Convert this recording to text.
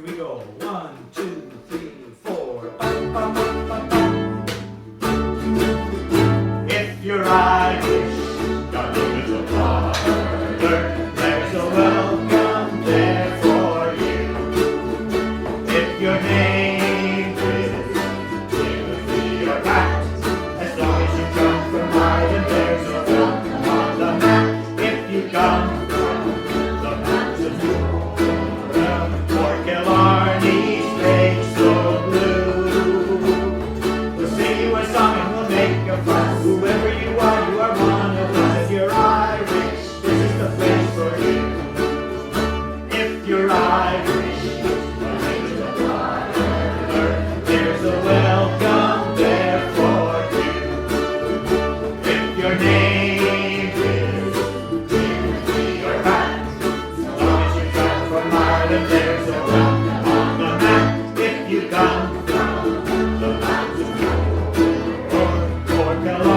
Here we go. 1, 2, 3, 4. Bum, bum, bum, bum, bum. If you're Irish, got to go to the parlour. There's a welcome there for you. If your name is Timothy or Pat, as long as you come from Ireland, there's a welcome on the map. If you come from the mountains or Killarney's lake so blue, we'll sing you a song and we'll make a fuss. Whoever you are one of us. If you're Irish, this is the place for you. If you're Irish, there's a welcome there for you. If your name is Timothy or Pat, as long as you come from Ireland, there's a welcome on the map. If you come from the mountains or Killarney.